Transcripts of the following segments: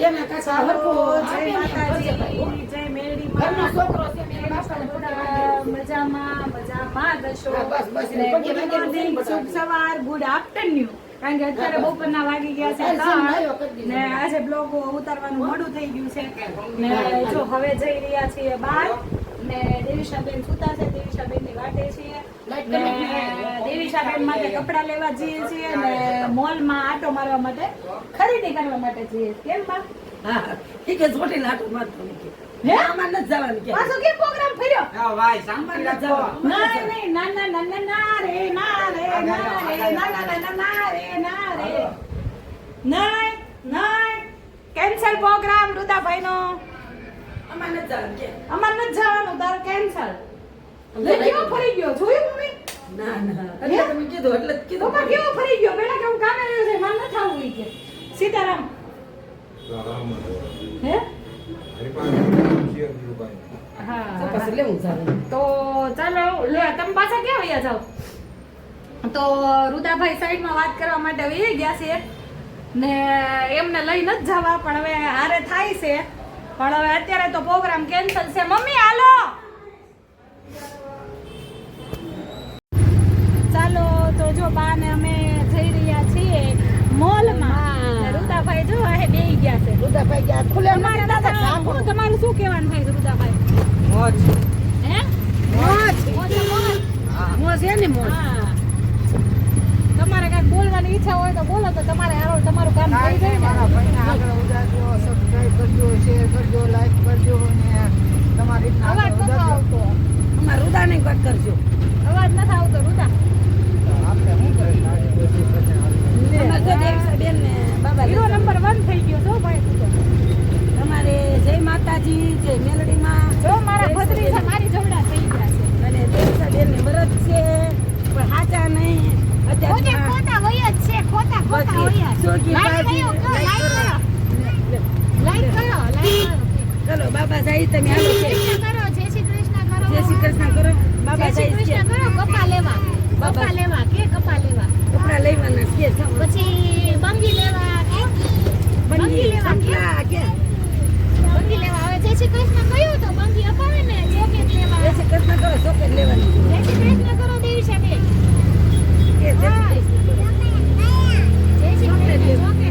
એના કાકા હરખો જય માતાજી, જય મેરડી ઘરનો માં. છોકરો છે મેં બાપાને બધા મજામાં દશો. બસ, બસ, ને પગે good લાગીને morning, બધા. શુભ સવાર, ગુડ આફ્ટરનૂન. કારણ કે અત્યારે બપોરના વાગી ગયા છે હા, 3 ને આજે બ્લોગ ઉતારવાનું મોડું થઈ ગયું છે ને જો હવે જઈ રહ્યા છીએ બહાર ને દેવીશાબેન સુતા છે, દેવીશાબેન ની વાટે છીએ ને દેવીશાબેન માટે કપડાં લેવા જઈએ છીએ ને મોલમાં આટો મારવા માટે ખરીદી કરવા માટે જઈએ. કેમ બા? હા ઠીક છે છોટી લાટો મારતો કે હે? આમાં નથી જવાનું કે પાછો કે પ્રોગ્રામ ફર્યો? હા ભાઈ શાંતિ રાખો. ના નહીં, ના ના ના ના ના રે ના રે ના રે ના ના ના ના રે ના રે નહીં નહીં કેન્સલ પ્રોગ્રામ રુદાભાઈ નો. આમાં નથી જવાનું કે અમાર નથી જવાનું, તારો કેન્સલ. લઈ કેવો ફરી ગયો જોયું મમ્મી? ના ના એટલે તમે કીધું એટલે જ કીધું પપ્પા કેવો ફરી ગયો? બેટા કેવું કામે રહ્યો છે, મારે નથી આવવું ઈ કે. સીતારામ હે હા પછી લેવું જવાનું તો ચાલો લે તમે પાછા ક્યાં વયા જાઓ? તો રુદાભાઈ સાઈડમાં વાત કરવા માટે વહી ગયા છે ને એમને લઈ નથી જવા પણ હવે હારે થાય છે પણ હવે અત્યારે તો પ્રોગ્રામ કેન્સલ છે. મમ્મી હાલો ચાલો તો જો બા ને અમે જઈ રહ્યા છીએ મોલમાં. રુદાભાઈ જો આ બેહી ગયા છે. રુદાભાઈ ગયા ખુલે તમારે દાદા હું તમારું શું કહેવાનું થાય છે રુદાભાઈ? મોજ. હે મોજ મોજ મોજ. મોજ છે ને મોજ હા. તમારે કાંઈક બોલવાની ઈચ્છા હોય તો બોલો તો તમારે હારો તમારું કામ થઈ જાય મારા ને. ભાઈને આગળ ઉજાડજો, સબસ્ક્રાઇબ કરજો, શેર કરજો, લાઈક કરજો અને તમારી રીતના અવાજ આગળ નથી ઉજાડજો. આવતો, અમાર રુદાને વાત કરજો અવાજ નથી આવતો રુદા. આપણે શું કરીએ? અમાર તો દેવીસાબેન ને બાબા હીરો નંબર 1 થઈ ગયો છો ભાઈ તું તો. તમારે જય માતાજી જય મેલડીમાં જો મારા ભત્રીજા મારી જોડા થઈ ગયા છે. અને દેવીસાબેન ને વ્રત છે પણ હાચા નહીં ખોટે અત્યારે ખોટા હોય જ છે, ખોટા ખોટા હોય જ. સોકી લાઈક બાજી, કરો, લાઈક કરો, લાઈક કરો, લાઈક કરો. ચલો બાબા સાહેબ તમે આવો છે જય શ્રી કૃષ્ણ કરો, જય શ્રી કૃષ્ણ કરો. જય શ્રી કૃષ્ણ કરો જય બાબા શ્રી સાહેબ કૃષ્ણ કરો. કપા લેવા, કપા લેવા કે કપા લેવા. કપડા લેવાના છે પછી બંગી લેવા કે બંગી લેવા કે કે બંગી લેવા. હવે જય શ્રી કૃષ્ણ કહ્યું તો બંગી અપાવે ને જોકેટ લેવા. જય શ્રી કૃષ્ણ કરો ચોકેટ લેવાની જય શ્રી કૃષ્ણ કરો દેવીશાબેન. કે જય શ્રી કૃષ્ણ કરો. જય શ્રી કૃષ્ણ જોકેટ લેવા કે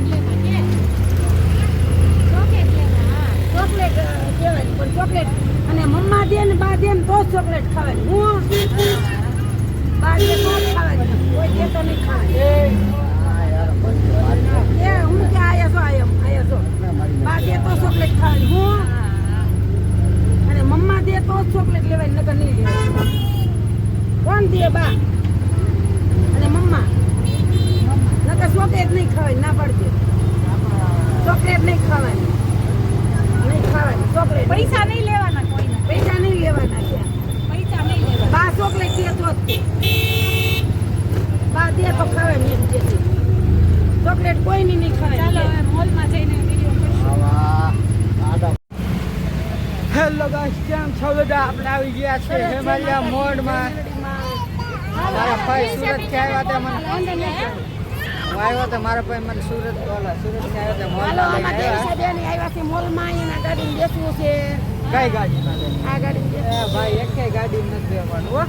જોકેટ લેવા. હા. ચોકલેટ કહેવાય પણ ચોકલેટ અને મમ્મા દે ને બા દે ને તો જ ચોકલેટ ખાવાની હું બા દે તો જ ખાવાની કોઈ દે તો નહીં ખાવાની એ હું કે આયા છો બા દે તો ચોકલેટ ખાવાની હું અને મમ્મા દે તો જ ચોકલેટ લેવાની નકર નહીં લેવાની. કોણ દે બા અને મમ્મા નકર ચોકલેટ નહીં ખાવાની ના પાડજે ચોકલેટ નહીં ખાવાની ચોકલેટ પૈસા નહીં લેવાના કોઈને, પૈસા નહીં લેવાના છે પૈસા નહીં લેવાના. બા ચોકલેટ દે તો જ બા દે તો ખાવે ને એમ કે છે. ચોકલેટ કોઈની નહીં ખાવે ચાલો હવે મોલમાં જઈને વિડીયો કરીશું. હેલો ગાઈસ, કેમ છો બધા? આપણે આવી ગયા છે હેમાલિયા મોડમાં. મારા ભાઈ સુરત થી આવ્યા હતા, મને હું આવ્યો તો મારા ભાઈ મને સુરત થી આવ્યા હતા હાલો મોલમાં આમાં લઈને આવ્યા. દેવીસાબેન આવ્યા છે મોલમાં એના ગાડી બેસવું છે કઈ ગાડી? આ ગાડી એ ભાઈ એકે ગાડી નથી બેવાનું હો.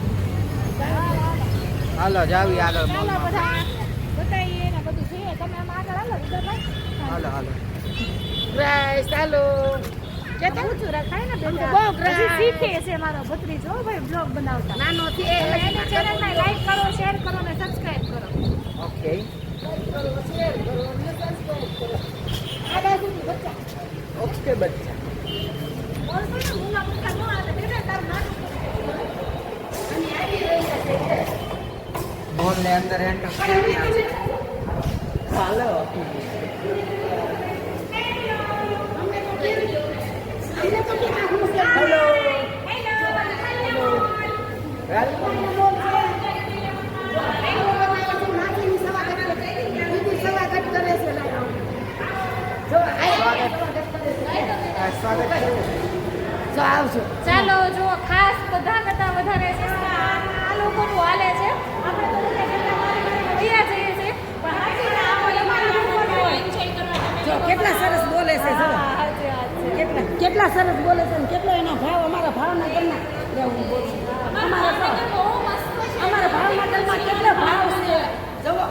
હાલો જાવી આગળ ચાલો મોલમાં. બધા બતાવીએ ને બધું જોઈએ. તમે આમ આગળ હાલો રુદાભાઈ. હાલો હાલો. પ્રાઈસ ચાલો કે તો ઊંચું રખાય ને બેન. બહુ હજી શીખે છે મારો ભત્રીજો ભાઈ બ્લોગ બનાવતા. નાનો છે એની ચેનલને લાઈક કરો, શેર કરો ને સબસ્ક્રાઇબ કરો. ઓકે. આ બાજુથી બચ્ચા ઓકે બચ્ચા. મોલ પર ને મૂંગા મૂંગા ન આવે બેટા તારું નાનું અને આવી રહ્યા છે મોલ ને અંદર એન્ટર કરી રહ્યા છે. હાલો. હેલો. સ્વાગત છે. જો આવજો ચાલો જો ખાસ બધા કરતા વધારે આ લોકોનું હાલે છે. આપણે તો બધા કેટલા મારી જઈએ છીએ પણ હાથી આપણે અમારા લોકો હોય એન્જોય કરવા જો કેટલા સરસ બોલે છે જો કેટલા સરસ બોલે છે ને કેટલો એના ભાવ અમારા ભાવનગરના હું બોલું છું. અમારા ભાવનગરમાં કેટલા ભાવ છે જુઓ.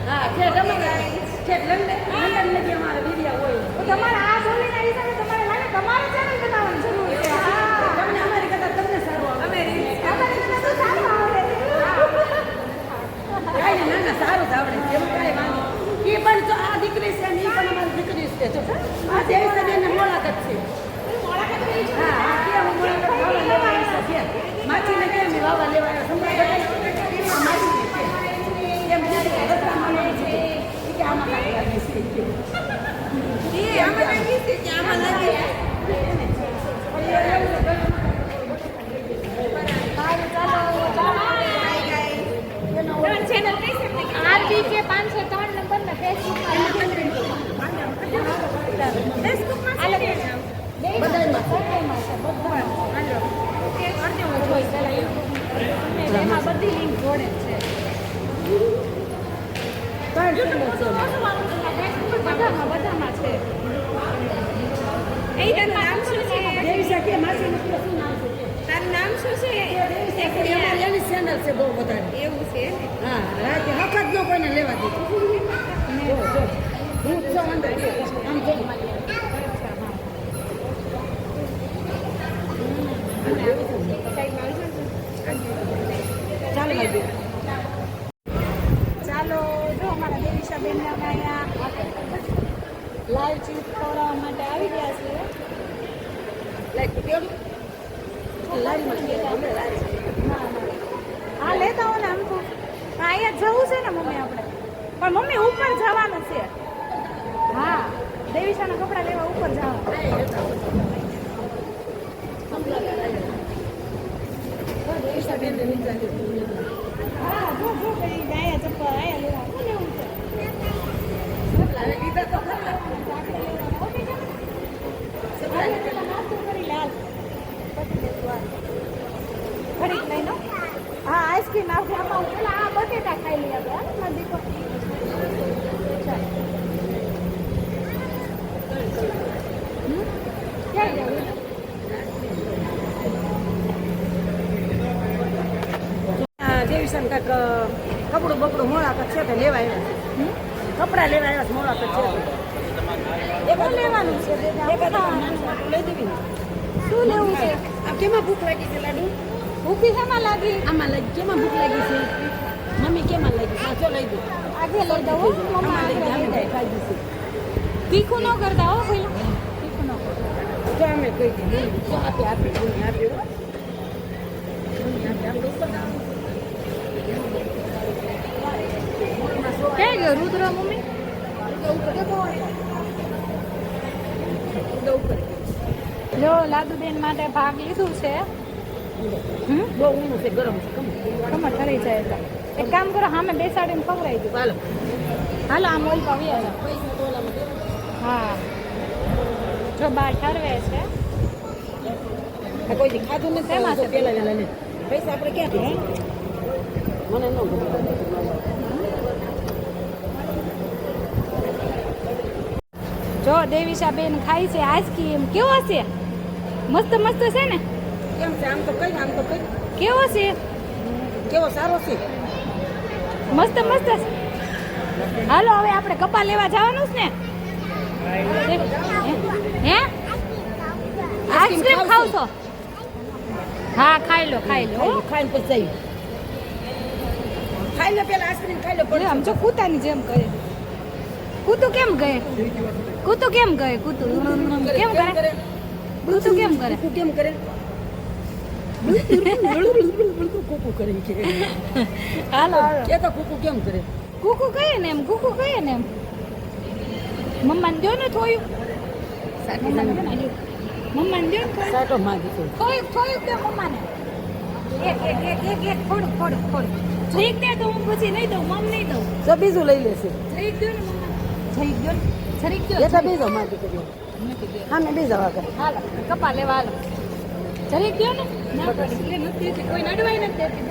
હા છે તમારે છે લંડન લગી અમારા વિડિયા હોય. તો તમારે આ બોલીના હિસાબે તમારે લાગે તમારે ચેનલ બનાવવાની જરૂર છે. તમને અમારી કરતા તમને સારું આવે. અમારે તો સારું આવડે છે. કાંઈ નહીં, ના ના સારું જ આવડે છે એમાં કાંઈ વાંધો નહીં. એ પણ જો આ દીકરી છે ને એ પણ અમારી દીકરી છે જો આ દેવી સબેન મોળાકત છે. હા આ કે હું મોળાકત વાવા લેવા આવી છે માછીને કેમ વાવા લેવા આવ્યા સંભાળ બધાય માછીને છે એમ દીકરી બધા માને છે એ કે આમાં કાંઈ લાગે છે એ આમાં લાગી છે કે આમાં લાગી છે. ચેનલ કઈ છે RBK 503 નંબર ને ફેસબુકમાં આ લોકો બધામાં એમાં બધી લિંક જોડે છે. બધામાં છે. એ તારું નામ શું છે? દેવી સાથે માછીનું શું નામ છે? તારું નામ શું છે? એની ચેનલ છે બહુ વધારે. એવું છે ને. હા રાતે વખત નો કોઈને લેવા દીધું. જો જો હું છો અંદર આમ જો ચાલો ભાઈ ચાલો જો અમારા દેવીશાબેન અમે અહીંયા લાઈવ ચીજ ખવડાવવા માટે આવી ગયા છીએ. હા લેતા હો ને આમ તો અહીંયા જવું છે ને મમ્મી આપણે પણ મમ્મી ઉપર જવાનું છે. હા દેવીશાના કપડા લેવા ઉપર જવાનું. હા જો જો ભાઈ ગયા ચપ્પલ આયા લેવા કોણ લેવું છે? નાસ્તો કરી લે હાલ. ઘડીક લઈ લો. હા આઈસ્ક્રીમ આવશે આમાં પેલા આ બટેટા ખાઈ લઈએ આપણે હાલો મારો દીકરો. ક્યાં જવું? દેવીસન કાંઈક કપડું બકડું મોળાકત છે તો લેવા આવ્યા છે. કપડાં લેવા આવ્યા છે મોળાકત છે શું લેવાનું છે? લઈ દેવી ને. શું લેવું છે? આ કેમાં ભૂખ લાગી છે લાડુ? ભૂખી શેમાં લાગી? આમાં લાગી કેમાં ભૂખ લાગી છે મમ્મી કેમાં લાગી છે? જો લઈ દો આજે લઈ દઉં હો. મમ્મા આમાં લઈ દો આગળ લઈ દઉં. ખાઈ છે તીખું ન કરતા હો પેલા તીખું ન કરતા. જો અમે કહી દીધું જો આપે આપે મમ્મી આપે હો. મમ્મી આપે આપણે ઉપર ક્યાં ગયો રુદ્ર મમ્મી? જો લાદુબેન માટે ભાગ લીધું છે. બહુ ઊંડું છે ગરમ છે કમર ઠરી જાય તો એક કામ કરો સામે બેસાડીને ખવડાવી દો. ચાલો હાલો આમ ઓલ પાવ્યા હા જો બાર ઠરવે છે. કોઈ દી ખાધું નથી શેમાં છે? પેલા વેલા ને પૈસા આપણે ક્યાંથી મને ન ગમે. જો દેવીશાબેન ખાય છે આઈસ્ક્રીમ. કેવો છે? મસ્ત મસ્ત છે ને? કેમ છે આમ તો કઈ કેવો છે? કેવો સારો છે મસ્ત મસ્ત છે. હાલો હવે આપણે કપા લેવા જવાનું છે ને? હે આઈસ્ક્રીમ ખાવ છો? હા ખાઈ લો ખાઈને પછી જઈએ ખાઈ લે પેલા આઈસ્ક્રીમ ખાઈ લે આમ જો કૂતાની જેમ કરે. કૂતું કેમ ગયે? કૂતું કેમ ગયે? કૂતું કેમ કરે? કૂતું કેમ કરે? કૂકુ કેમ કરે કૂકુ કરે છે હાલો હાલો કે તો કૂકુ કેમ કરે કૂકુ કહે ને એમ કૂકુ કહે ને એમ. મમ્માને દો ને થોયું. મમ્માને દો ને સાટો માંગી છે થોયું થોયું દે મમ્માને. એક થોડું થોડું થોડું જરીક દે તો હું પછી નહીં દઉં મમ નહીં દઉં. તો બીજું લઈ લેશે જરીક દો ને મમ્મા. જરીક દો ને જરીક દો. એટલે બીજો માંગી કર્યો હા મેં બીજો આગળ હાલો કપા લેવા હાલો. જરીક દો ને. ના પડી એટલે નથી દેતી કોઈ નડવાય નથી દેતી.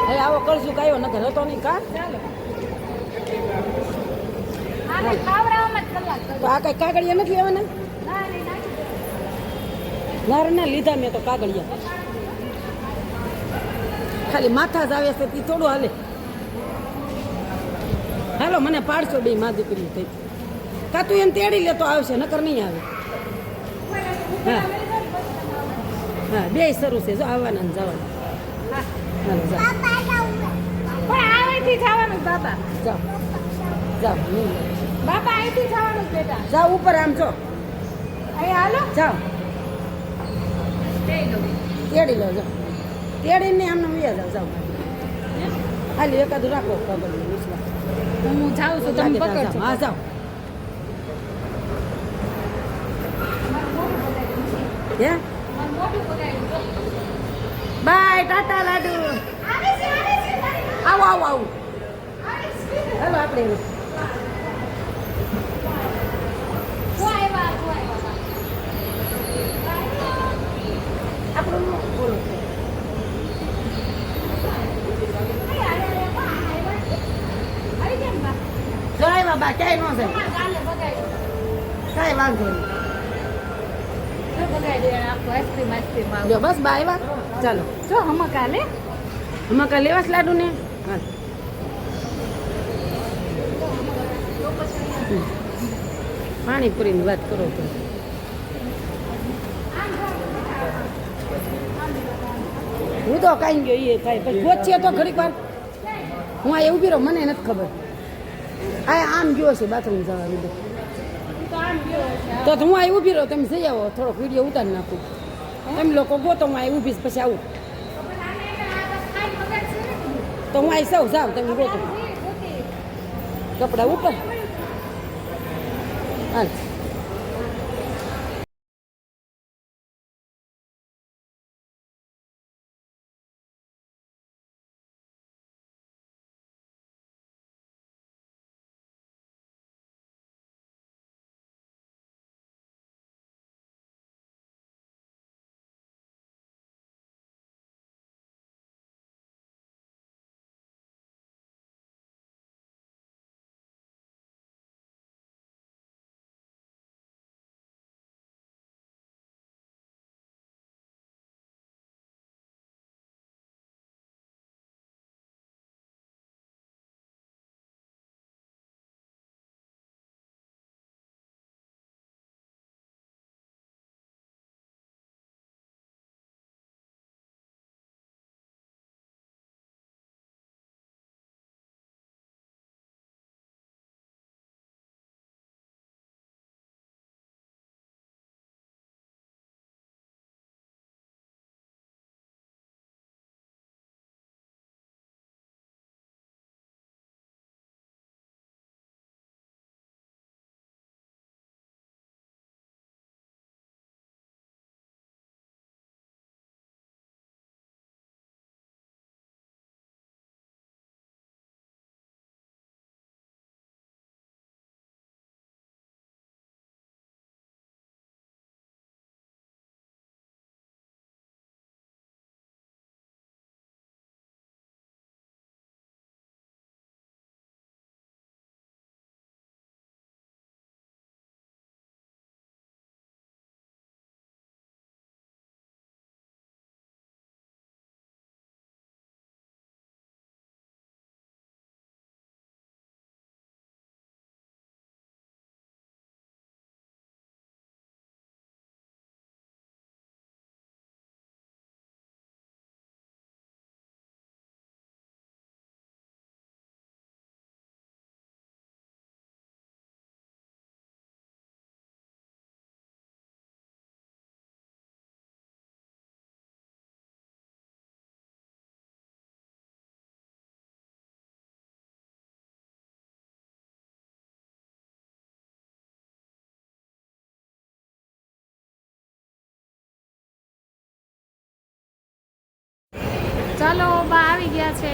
હવે આવો કરશું કાયો નકર હતો નહીં કા ચાલો આને ખાવડાવવામાં જ તો આ કઈ કાગળિયા નથી લેવાના ના લીધા મેં તો કાગળિયા ખાલી માથા જ આવે છે તે થોડું હાલે હાલો મને પાડશો બે માં દીકરી થઈ કા તું એમ તેડી લેતો આવશે નકર નહીં આવે હા હા બે શરૂ છે જો આવવાના ને જવાના હાલો જાઓ પણ અહીંથી જવાનું બાબા જાઓ જાઓ બાબા અહીંથી જવાનું બેટા જાઓ ઉપર આમ જો અહીં હાલો જાઓ તેડી લો જાઓ તેડીને આમને વ્યા જાઓ જાઓ હાલી એકાદું રાખો કાગળિયું વિશ્વાસ હું જાઉં છું તમે પકડજો હા જાઓ હે બાય ટાટા લાડુ આવો આવો આવો હાલો આપણે આપણું બોલો જોઈ બાબા ક્યાંય ન જાય કાંઈ વાંધો નહીં જો બસ બા આવ્યા ચાલો જો હમણાં કાલે આમાં કાંઈ લેવા લાડુ ને હા પાણીપુરીની વાત કરો તો હું તો કાંઈ ગયો એ થાય પછી પહોંચીએ તો ઘડીક વાર હું આ ઊભી રહું મને નથી ખબર આ આમ ગયો છે બાથરૂમ જવા લીધે તો હું આ ઊભી રહું તમે જઈ આવો થોડોક વિડીયો ઉતારી નાખું એમ લોકો ગો તો હું આ ઊભી પછી આવું તો હું આ સૌ જાવ તમે ગો તો કપડા ઉપર હાલ ચાલો બા આવી ગયા છે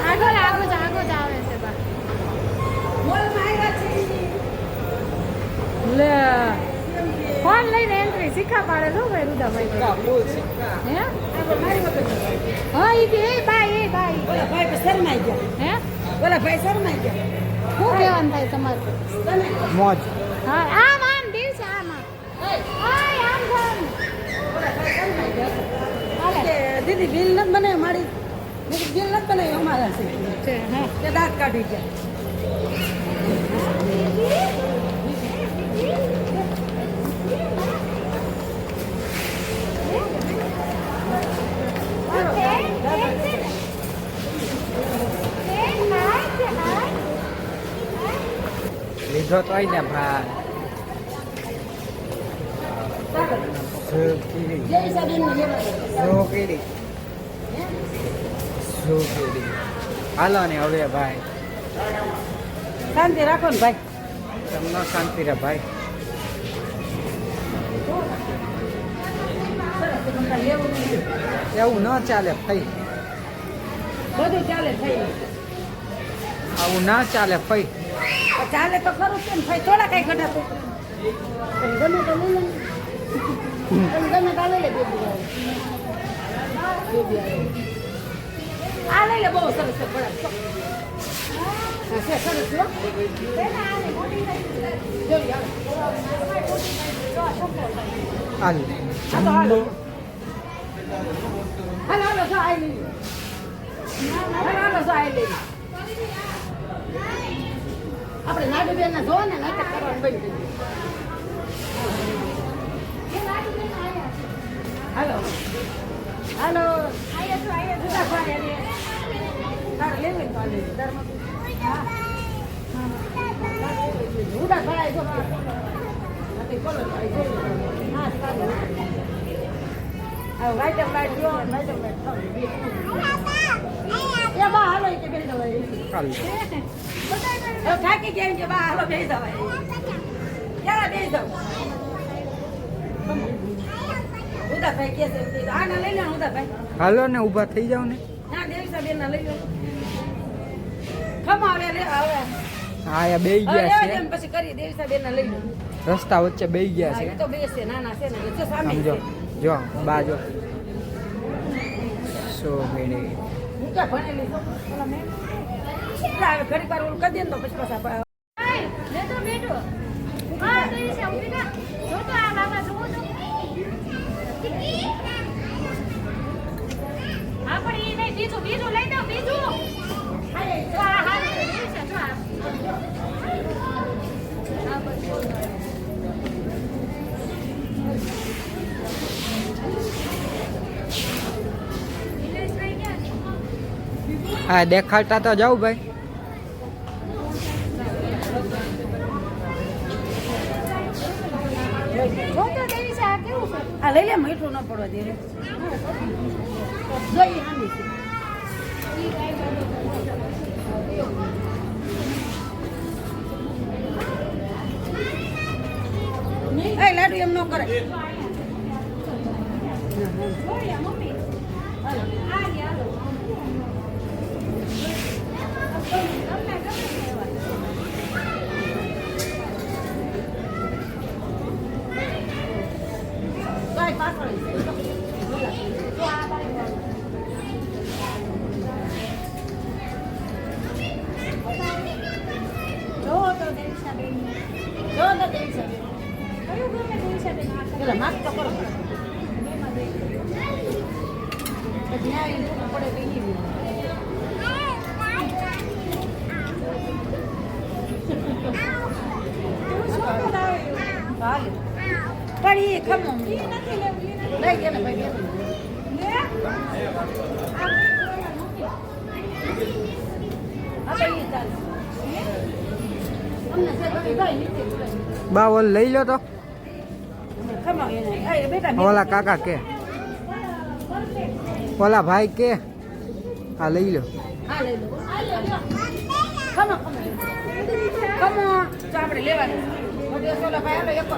આગળ જ આવે છે બા લે ફોન લઈને એન્ટ્રી શીખા પાડે છો ભાઈ બધા ભાઈ કા ફૂલ સિક્કા હે મારી વખત હા ઈ કે એ બાઈ ઓલા ભાઈ તો શરમાઈ ગયા હે ઓલા ભાઈ શરમાઈ ગયા શું કહેવાનું થાય તમારે તમે મોજ હા આમ દિવસે આમ ઓય આમ આમ કે દીદી બિલ નથી બનાવી મારી મેં કીધું, બિલ નથી બનાવી અમારા છે છે હા કે દાંત કાઢી ગયા લીધો તો હોય ને ભાઈ જય સાબેન ને લેવા ઝોકેડી હાલો ને હવે ભાઈ શાંતિ રાખો ને ભાઈ તમને શાંતિ રે ભાઈ લેવું નથી. એવું ન ચાલે ભાઈ બધું ચાલે થઈ આવું ના ચાલે ભાઈ ચાલે તો ખરું કેમ ભાઈ થોડા કઈ ઘટાતું ગમે તો લઈ લે ગમે તો લઈ લે આ લઈ લે બહુ સરસ છે બરાબર છે સરસ છે જોઈ હાલ હાલો હાલો સો આઈ લઈ હાલો સો આઈ લઈ આપણે નાડુ બેન ના જોવા ને નાટક કરવાનું બંધ કરી હાલો હાલો જુદા ખાય રે તારે લેવી ને પાલે તારમાં જુદા ખાય જો નથી કોલો ખાય હા સારું આ વાઈટ લાઈટ જો વાઈટ લાઈટ એ બા હાલો કે બેન દવાઈ હાલ થાકી ગયા કે બા હાલો બેસી દવાઈ ક્યારે બેસી દઉં ઉદાભાઈ કે છે આ ના લઈ લે ઉદાભાઈ હાલો ને ઊભા થઈ જાવ ને ના દેવીસા બેન ના લઈ લે ખમા લે હવે આયા બેહી ગયા છે પછી કરી દેવીસા બેન ના લઈ લે રસ્તા વચ્ચે બેહી ગયા હા, છે ઈ તો બેસે નાના છે ને જો સામે સમજો છે જો બાજો સો મેડે હું ક્યાં ભણેલી છું ઓલા મેં હવે ઘડી વાર ઓલું કરી દે ને તો પછી પાછા લેતો બેઠો હા તો છે ઉભી ના જો તો આ બાબા જો તો હા પણ ઈ નહીં બીજું લઈ દો બીજું હા હા છે જો આ હા બસ હા દેખાડતા તો જાવ ભાઈ જો તો દેવી છે આ કેવું છે આ લઈ લે મીઠું ન પડવા દે રે જોઈ હામી છે એ લાડુ એમ ન કરે જોયા મમ્મી હાલો આ લે હાલો કઈ પાછળ છે તો આ બાજુ જો તો દેવીસાબેન જો તો દેવીસા બેન કયું ગમે દેવીસાબેન આ પેલા માફ તો કરો બેમાં દે પછી આ ઈ પડે તો ઈ હાલે પણ ઈ ખમો લઈ ગયા ને ભાઈ બેન હા તો ઈ ચાલે અમને છે તમે ભાઈ નીચે બાવલ લઈ લો તો ખમો એને એ બેટા ઓલા કાકા કે ઓલા ભાઈ કે હા લઈ લો હા લઈ લો ખમો ખમો તો આપણે લેવાનું મોટી સોલા ભાઈ હાલો એક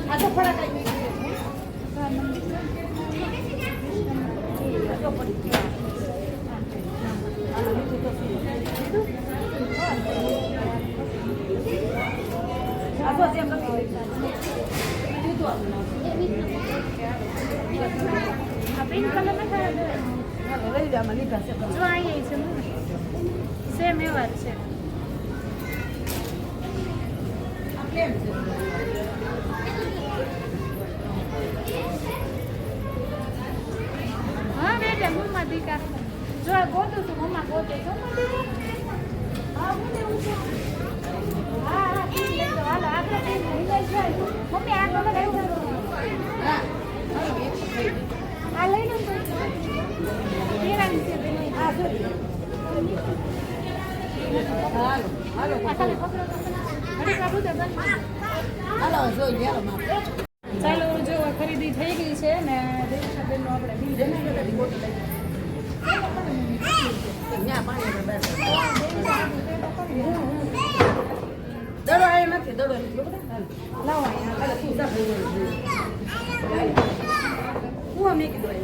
આ તો ફળા કઈ આ પિંક કલર ના ખાવા જો અહીંયા છે સેમ એવા જ છે હા બેટા મમ્મા દીકા જો ગોતું છું મમ્મા ગોતે છો હા હું લેવું છું હા હા ઠીક લઈ લો હાલો આપણે મમ્મી આ કલર આવ્યું આ લઈ લો તો તેરાની છે આ જો હાલો હાલો આ ખાલી પકડો તો ઘડી કાઢું દે બસ હાલો જોઈ લે હાલો ચાલો જો ખરીદી થઈ ગઈ છે ને દેવીશાબેનનું આપણે બિલ જમા કરી ત્યાં પાણી દડો આવ્યો નથી દડો નથી લાવો અહીંયા હું મેં કીધું